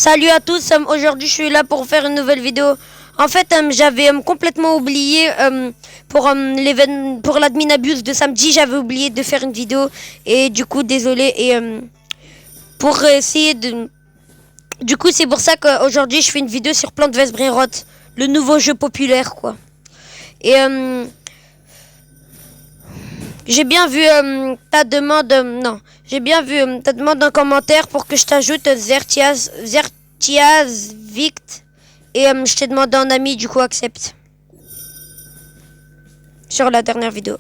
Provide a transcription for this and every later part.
Salut à tous, aujourd'hui je suis là pour faire une nouvelle vidéo. En fait, j'avais complètement oublié pour l'admin abuse de samedi, j'avais oublié de faire une vidéo et du coup désolé et pour essayer de du coup c'est pour ça qu'aujourd'hui je fais une vidéo sur Plants vs Brainrot, le nouveau jeu populaire quoi. Et j'ai bien vu ta demande non, j'ai bien vu ta demande en commentaire pour que je t'ajoute Zertiaz Vict. Et je t'ai demandé en ami, du coup accepte. Sur la dernière vidéo.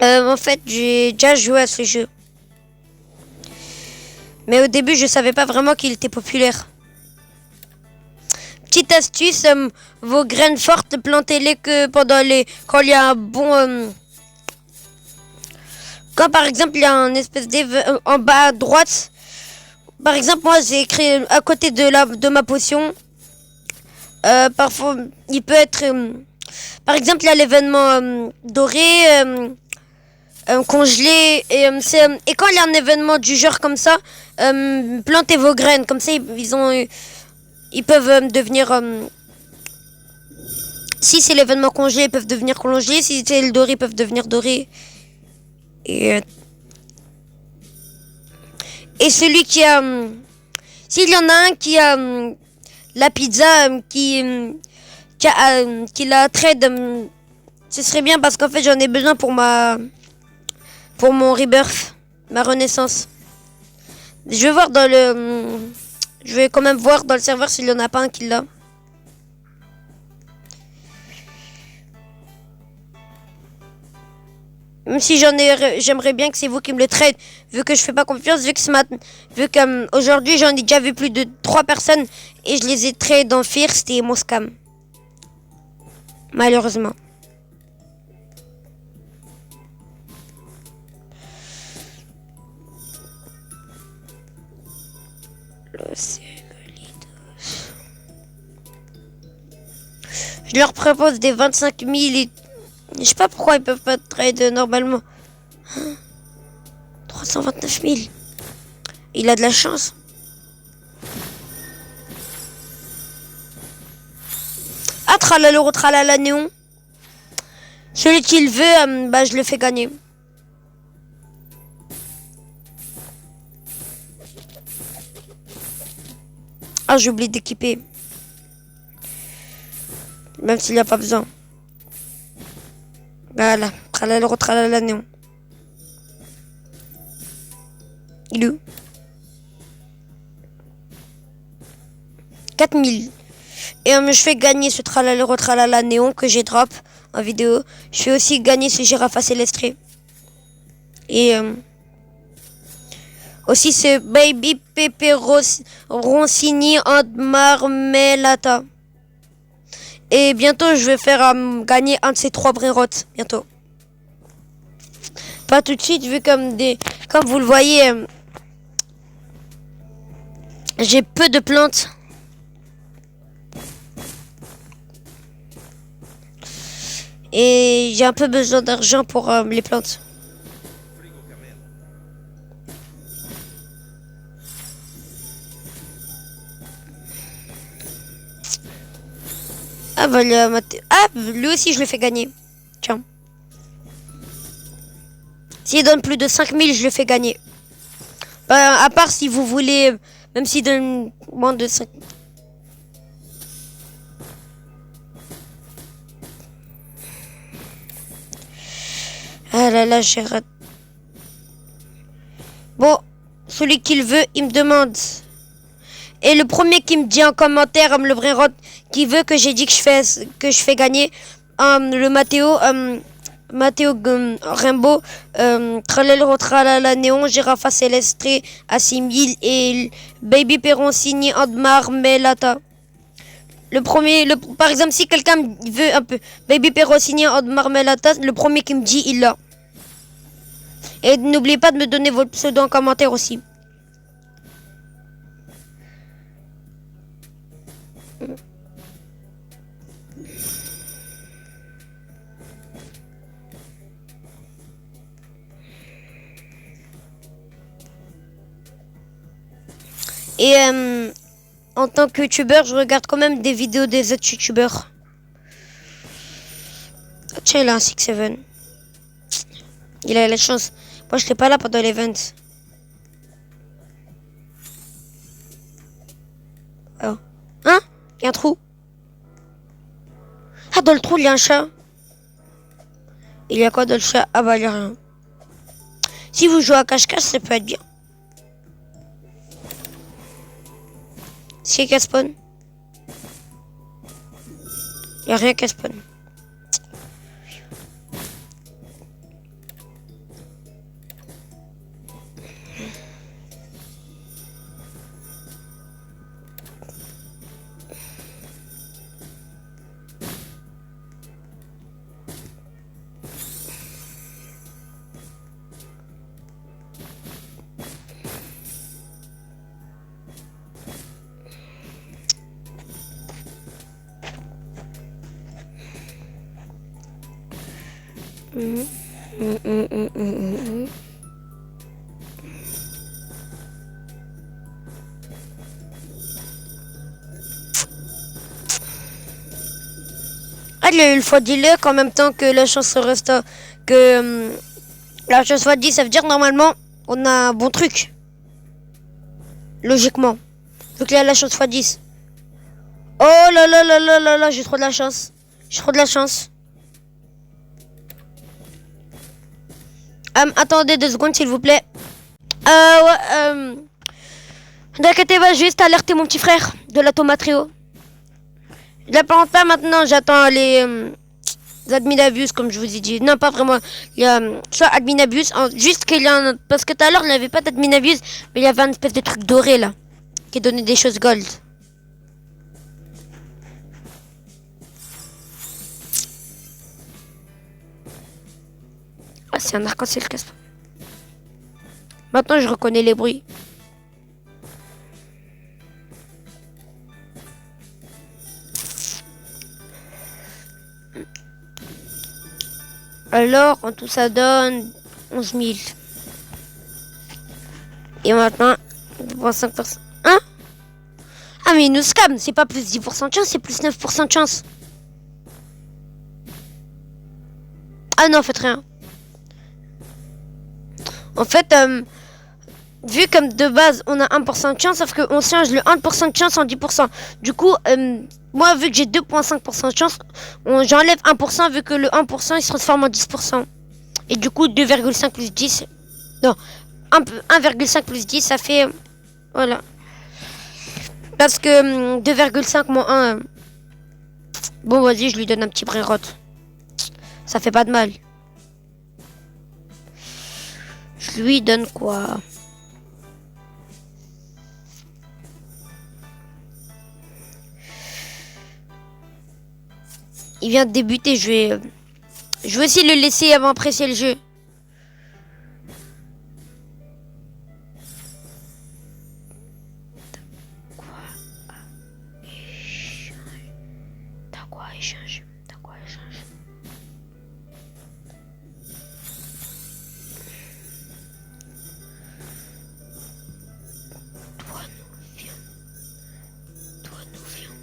En fait, j'ai déjà joué à ce jeu. Mais au début, je savais pas vraiment qu'il était populaire. Petite astuce, vos graines fortes, plantez-les que quand il y a un bon... quand par exemple, il y a un espèce en bas à droite. Par exemple, moi, j'ai écrit à côté de ma potion. Parfois, il peut être... par exemple, il y a l'événement doré... congelé et quand il y a un événement du genre comme ça, plantez vos graines comme ça ils peuvent devenir si c'est l'événement congelé ils peuvent devenir congelés, si c'est le doré ils peuvent devenir dorés et celui qui a s'il y en a un qui a la pizza qui la trade, ce serait bien parce qu'en fait j'en ai besoin pour mon rebirth, ma renaissance. Je vais voir dans le... Je vais quand même voir dans le serveur s'il n'y en a pas un qui l'a. Même si j'aimerais bien que c'est vous qui me le trade, vu que je fais pas confiance, vu que aujourd'hui j'en ai déjà vu plus de 3 personnes et je les ai trade dans First et mon scam. Malheureusement. Je leur propose des 25 000 et... Je sais pas pourquoi ils peuvent pas trade normalement. 329 000. Il a de la chance. Ah, tralala néon. Celui qu'il veut, bah je le fais gagner. Ah, j'ai oublié d'équiper. Même s'il n'y a pas besoin. Voilà. Tralala néon. Il est où? 4000. Et je fais gagner ce tralala néon que j'ai drop en vidéo. Je fais aussi gagner ce girafe célestre. Et aussi ce baby pepperoncini en marmelata. Et bientôt je vais faire gagner un de ces 3 brainrots. Bientôt. Pas tout de suite vu comme vous le voyez. J'ai peu de plantes. Et j'ai un peu besoin d'argent pour les plantes. Ah bah lui aussi je le fais gagner. Tiens. S'il donne plus de 5000, je le fais gagner. À part si vous voulez, même s'il donne moins de 5. Ah là là, j'ai raté. Bon, celui qu'il veut, il me demande. Et le premier qui me dit en commentaire, le Brainrot, qui veut que j'ai dit que je fais gagner, le Matteo Rimbaud, Tralala Néon, Girafa Célestre à 6000 et Baby Peroncini en marmelata. Par exemple, si quelqu'un veut un peu Baby Peroncini en marmelata, le premier qui me dit, il l'a. Et n'oubliez pas de me donner votre pseudo en commentaire aussi. Et en tant que youtubeur, je regarde quand même des vidéos des autres youtubeurs. Tiens, il a un 6-7. Il a la chance. Moi, je n'étais pas là pendant l'event. Oh. Hein? Il y a un trou. Ah, dans le trou, il y a un chat. Il y a quoi dans le chat? Ah bah, il y a rien. Si vous jouez à cache-cache, ça peut être bien. C'est qu'à spawn. Il n'y a rien qu'à spawn. Ah, il y a eu le x10 luck en même temps que la chance reste que la chance x10, ça veut dire normalement on a un bon truc. Logiquement. Vu qu'il y a la chance x10. Oh là là là là là là, j'ai trop de la chance. J'ai trop de la chance. Attendez 2 secondes s'il vous plaît. Ouais, T'inquiète pas, juste alerter mon petit frère de la tomate trio. Je la plante pas maintenant, j'attends les admin abuse comme je vous ai dit. Non, pas vraiment. Il y a soit admin abuse, juste qu'il y a un... Parce que tout à l'heure, il n'y avait pas d'admin abuse, mais il y avait un espèce de truc doré là, qui donnait des choses gold. Ah, c'est un arc-en-ciel casse. Maintenant, je reconnais les bruits. Alors, en tout ça donne 11 000. Et maintenant, 2,5%. Hein? Ah, mais il nous scam. C'est pas plus 10% de chance, c'est plus 9% de chance. Ah non, faites rien. En fait, vu comme de base, on a 1% de chance, sauf qu'on change le 1% de chance en 10%. Du coup, moi, vu que j'ai 2,5% de chance, j'enlève 1% vu que le 1% il se transforme en 10%. Et du coup, 2,5 plus 10... Non, 1,5 plus 10, ça fait... Voilà. Parce que 2,5 moins 1... Bon, vas-y, je lui donne un petit brérote. Ça fait pas de mal. Je lui donne quoi? Il vient de débuter, je vais aussi le laisser avant apprécier le jeu. T'as quoi échange? T'as quoi échange? Toi nous viens. Toi nous viens.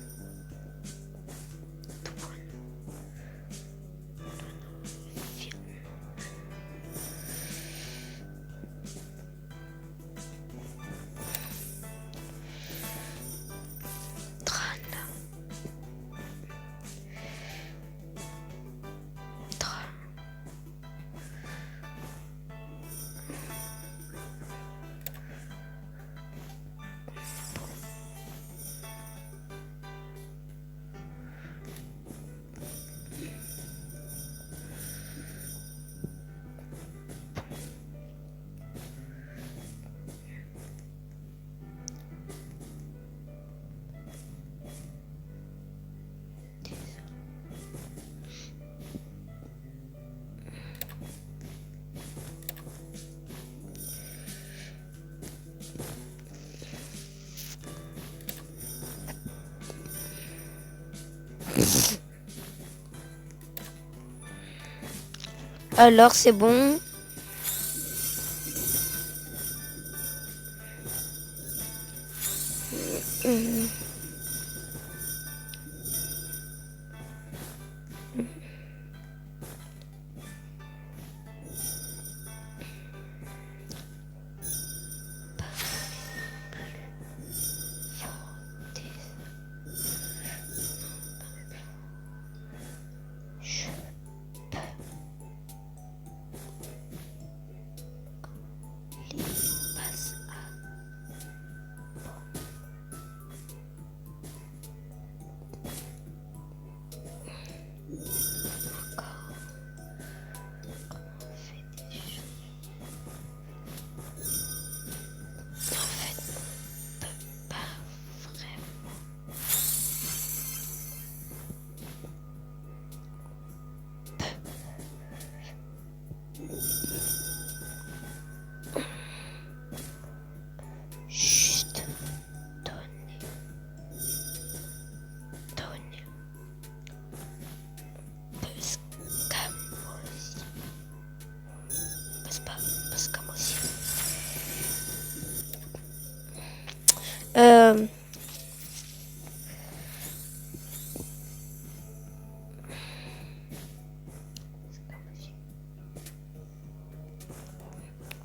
Alors c'est bon.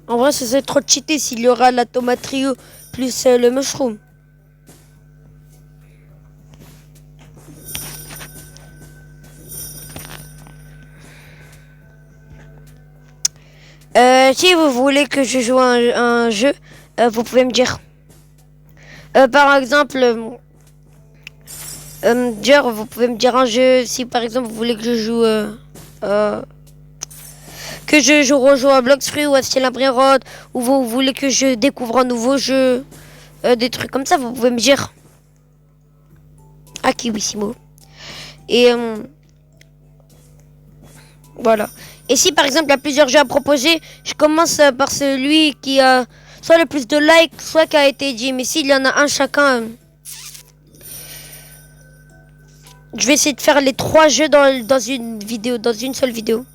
En vrai, ça serait trop cheaté s'il y aura la tomate trio plus le mushroom. Si vous voulez que je joue un jeu, vous pouvez me dire. Par exemple, genre, vous pouvez me dire un jeu. Si par exemple vous voulez que je joue, rejoue à Blox Free ou à Steel Road, ou vous voulez que je découvre un nouveau jeu, des trucs comme ça, vous pouvez me dire. Ah, Kiwissimo. Et voilà. Et si par exemple il y a plusieurs jeux à proposer, je commence par celui qui a soit le plus de likes, soit qui a été dit. Mais s'il y en a un chacun, je vais essayer de faire les 3 jeux dans une vidéo, dans une seule vidéo.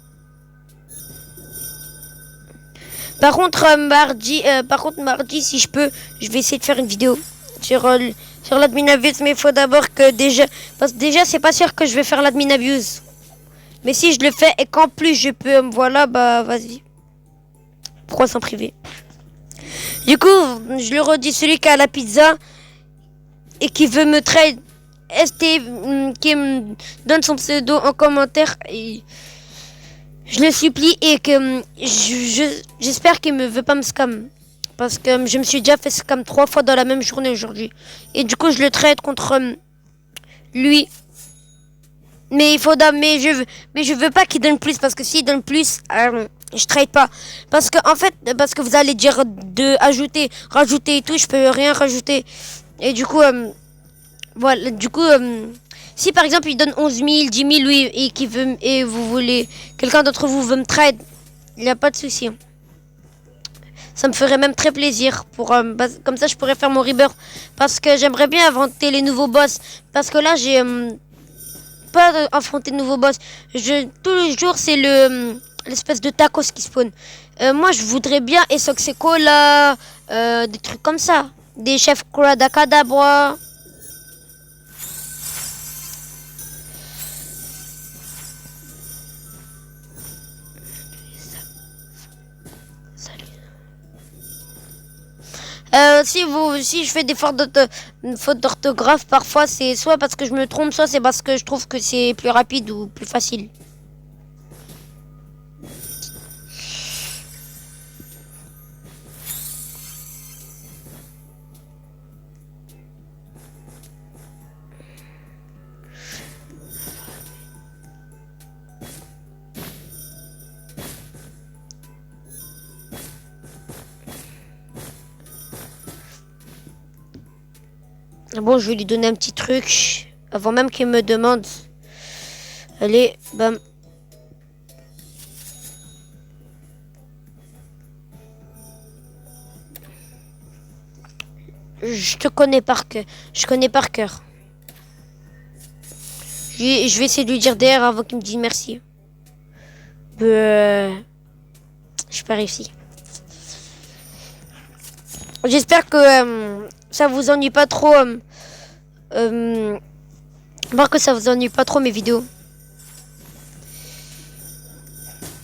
Par contre, mardi, si je peux, je vais essayer de faire une vidéo sur l'admin abuse. Mais il faut d'abord que déjà, parce que déjà c'est pas sûr que je vais faire l'admin abuse. Mais si je le fais et qu'en plus je peux, voilà, bah vas-y. Pourquoi s'en priver? Du coup, je le redis, celui qui a la pizza et qui veut me trade, qui me donne son pseudo en commentaire, et je le supplie et que j'espère qu'il me veut pas me scam. Parce que je me suis déjà fait scam 3 fois dans la même journée aujourd'hui. Et du coup, je le trade contre lui. Mais je veux pas qu'il donne plus, parce que s'il donne plus, je trade pas. Parce que vous allez dire de rajouter et tout, je peux rien rajouter. Et du coup, voilà, du coup, si par exemple il donne 11 000, 10 000, lui, et vous voulez, quelqu'un d'entre vous veut me trade, il n'y a pas de souci. Ça me ferait même très plaisir. Comme ça, je pourrais faire mon rebirth. Parce que j'aimerais bien inventer les nouveaux boss. Parce que là, j'ai pas affronté de nouveaux boss. Tous les jours, c'est l'espèce de tacos qui spawn. Moi, je voudrais bien Esoxecola, des trucs comme ça. Des chefs Kadabra. Si je fais des fautes d'orthographe, parfois c'est soit parce que je me trompe, soit c'est parce que je trouve que c'est plus rapide ou plus facile. Bon, je vais lui donner un petit truc avant même qu'il me demande. Allez, bam. Je te connais par cœur. Je connais par cœur. Je vais essayer de lui dire derrière avant qu'il me dise merci. Je pas réussi. J'espère que ça vous ennuie pas trop Voir que ça vous ennuie pas trop mes vidéos.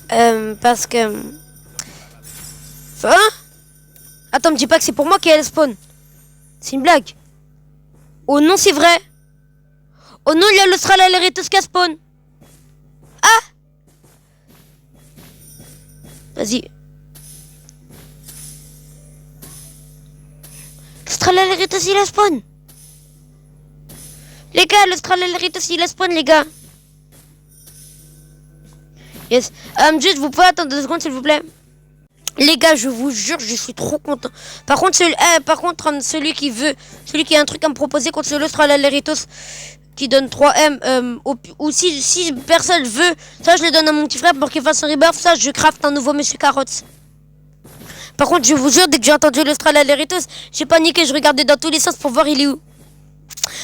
Parce que... Hein? Attends, me dis pas que c'est pour moi qui est le spawn. C'est une blague. Oh non, c'est vrai. Oh non, il y a l'Australorhynthos qui a spawn. Ah! Vas-y. L'Australorhynthos il a spawn. Les gars, l'Australorhynthos il a spawn, les gars. Yes. Juste, vous pouvez attendre 2 secondes, s'il vous plaît. Les gars, je vous jure, je suis trop content. Par contre, celui qui a un truc à me proposer contre l'Australorhynthos qui donne 3M, ou si personne veut, ça je le donne à mon petit frère pour qu'il fasse un rebirth, ça je craft un nouveau Monsieur Carotte. Par contre, je vous jure, dès que j'ai entendu l'Australorhynthos, j'ai paniqué, je regardais dans tous les sens pour voir il est où.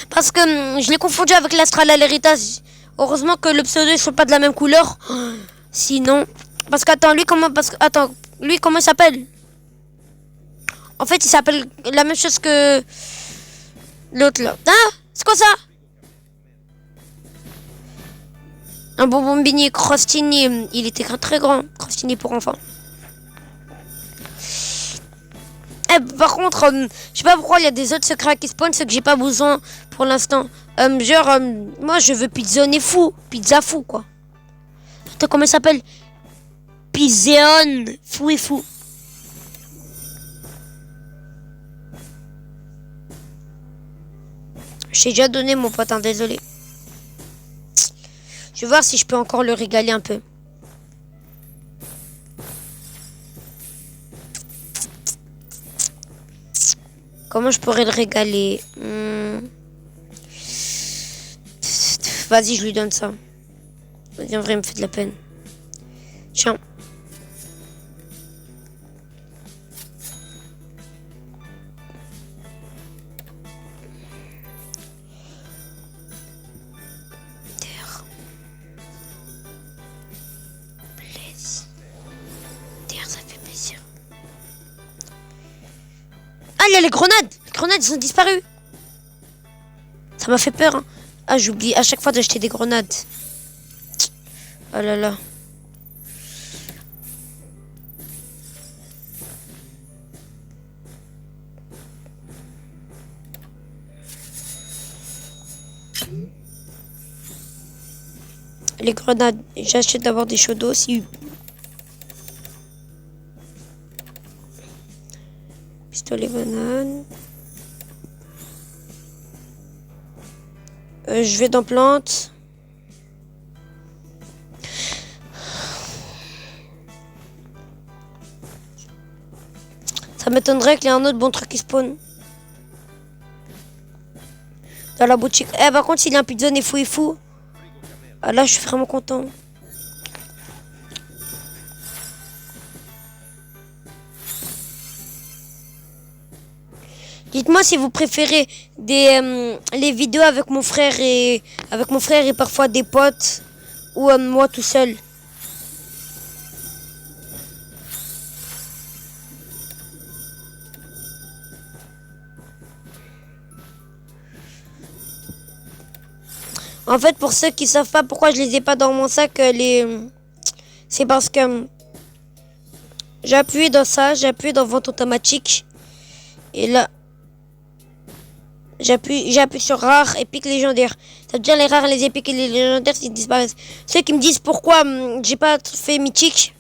Parce que je l'ai confondu avec l'Australorhynthos. Heureusement que le pseudo ne sont pas de la même couleur. Sinon, parce qu'attends, lui comment il s'appelle? En fait, il s'appelle la même chose que l'autre là. Ah, c'est quoi ça? Un bonbon bini Crostini. Il était très grand. Crostini pour enfants. Par contre, je sais pas pourquoi il y a des autres secrets qui spawn, c'est que j'ai pas besoin pour l'instant. Moi je veux Pizzone fou. Pizza fou quoi. Attends, comment il s'appelle? Pizzeon fou et fou. J'ai déjà donné mon pote, hein, désolé. Je vais voir si je peux encore le régaler un peu. Comment je pourrais le régaler? Vas-y, je lui donne ça. Vas-y, en vrai, il me fait de la peine. Tiens. Terre. Plaise. Terre, ça fait plaisir. Ah, il y a les grenades. Les grenades, ils ont disparu. Ça m'a fait peur, hein. Ah, j'oublie à chaque fois d'acheter des grenades. Oh là là. Les grenades, j'achète d'abord des chauds d'eau aussi. Pistolet banane. Je vais dans plantes. Ça m'étonnerait qu'il y ait un autre bon truc qui spawn. Dans la boutique. Par contre, s'il y a un pizzone et fou. Ah là, je suis vraiment content. Dites-moi si vous préférez les vidéos avec mon frère et parfois des potes ou moi tout seul. En fait, pour ceux qui savent pas pourquoi je les ai pas dans mon sac, c'est parce que j'ai appuyé dans vente automatique et là j'appuie sur rare, épique, légendaire. Ça veut dire les rares, les épiques et les légendaires ils disparaissent. Ceux qui me disent pourquoi j'ai pas fait mythique.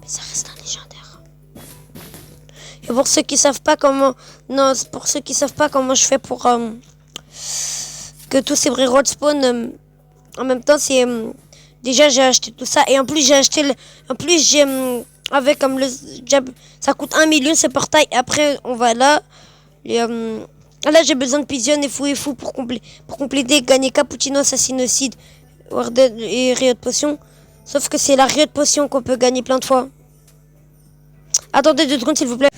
Ça reste un légendaire. Et pour ceux qui savent pas comment, je fais pour que tous ces vrais road spawn en même temps, c'est déjà j'ai acheté tout ça et en plus j'ai acheté avec comme ça coûte 1 million ce portail. Après on va là là j'ai besoin de pigeon et fou pour compléter, gagner cappuccino, assassinocide, warden et riot potion. Sauf que c'est la riot potion qu'on peut gagner plein de fois. Attendez 2 secondes s'il vous plaît.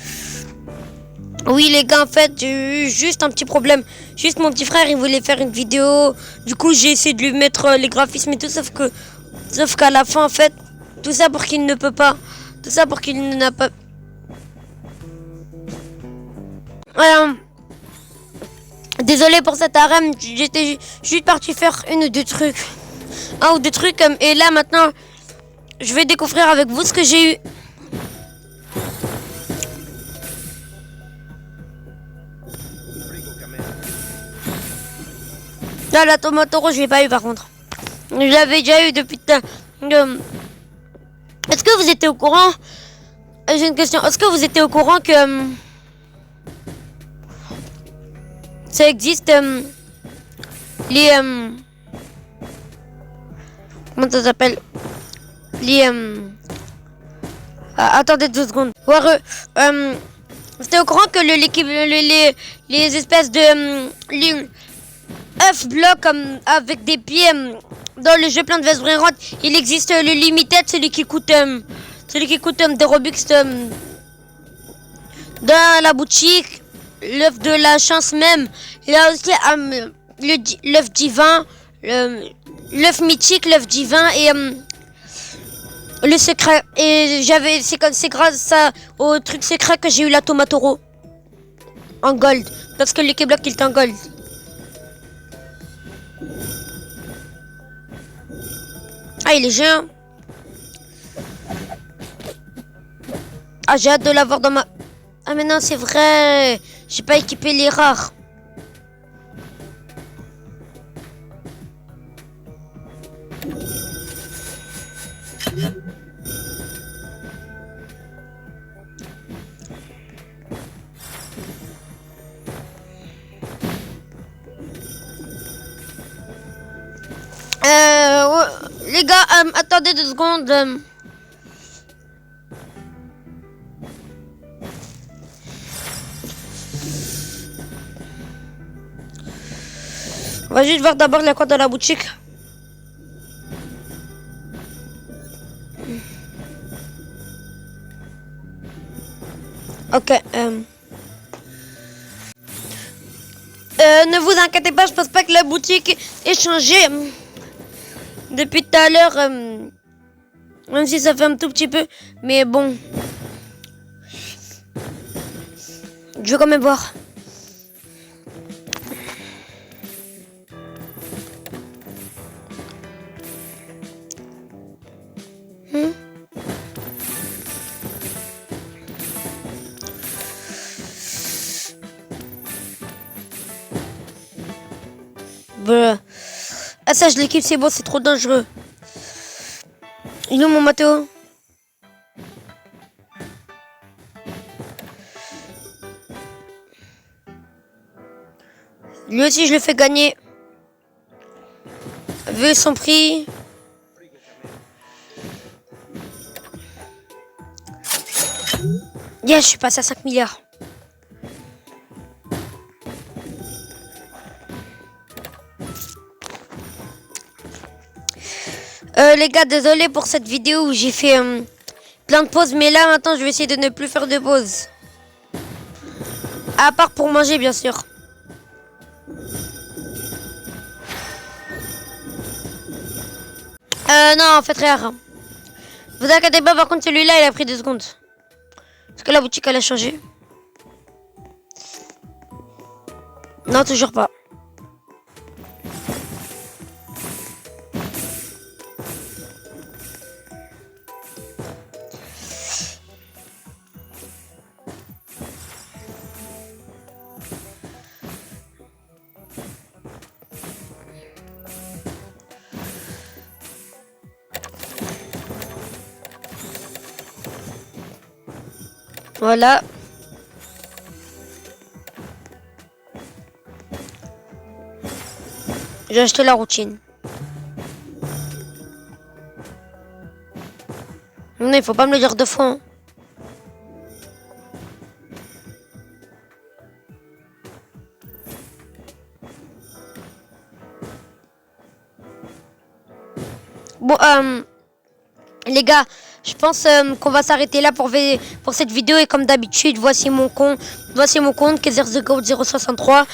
Oui les gars, en fait j'ai eu juste un petit problème. Juste mon petit frère il voulait faire une vidéo. Du coup j'ai essayé de lui mettre les graphismes et tout, sauf qu'à la fin en fait, tout ça pour qu'il ne peut pas. Tout ça pour qu'il n'a pas. Voilà. Désolé pour cet arrêt, j'étais juste parti faire une ou deux trucs. Un ou deux trucs et là maintenant je vais découvrir avec vous ce que j'ai eu. Là, la tomate rose, je l'ai pas eu par contre. Je l'avais déjà eu depuis. Est-ce que vous étiez au courant? J'ai une question. Est-ce que vous étiez au courant que ça existe les comment ça s'appelle? Les attendez 2 secondes. Ouais, vous étiez au courant que les espèces de œufs blocs avec des pieds dans le jeu Plants vs Brand, il existe le limited, celui qui coûte des Robux dans la boutique, l'œuf de la chance même. Il y a aussi l'œuf divin, l'œuf mythique, l'œuf divin et le secret. Et c'est grâce au truc secret que j'ai eu la Tomatoro en gold, parce que le Block il est en gold. Ah, il est géant. Ah, j'ai hâte de l'avoir dans ma... Ah, mais non, c'est vrai. J'ai pas équipé les rares. Les gars, attendez 2 secondes. On va juste voir d'abord la quoi dans la boutique. Ok. Ne vous inquiétez pas, je pense pas que la boutique ait changé depuis tout à l'heure. Même si ça fait un tout petit peu. Mais bon. Je vais quand même voir. Voilà. Ah ça je l'équipe, c'est bon, c'est trop dangereux. Il est où mon Mathéo? Lui aussi je le fais gagner. Vu son prix. Yes, je suis passé à 5 milliards. Les gars, désolé pour cette vidéo où j'ai fait plein de pauses, mais là maintenant je vais essayer de ne plus faire de pauses. À part pour manger, bien sûr. Non, en fait, rien. Vous inquiétez pas, par contre, celui-là, il a pris 2 secondes. Est-ce que la boutique, elle a changé? Non, toujours pas. Voilà. J'ai acheté la routine. Non, il faut pas me le dire 2 fois. Hein. Bon, Les gars, je pense qu'on va s'arrêter là pour cette vidéo. Et comme d'habitude, voici mon compte Kezerthegod063.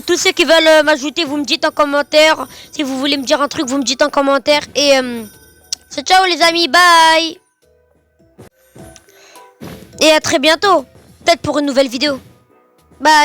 Tous ceux qui veulent m'ajouter, vous me dites en commentaire. Si vous voulez me dire un truc, vous me dites en commentaire. Et c'est ciao les amis, bye. Et à très bientôt. Peut-être pour une nouvelle vidéo. Bye.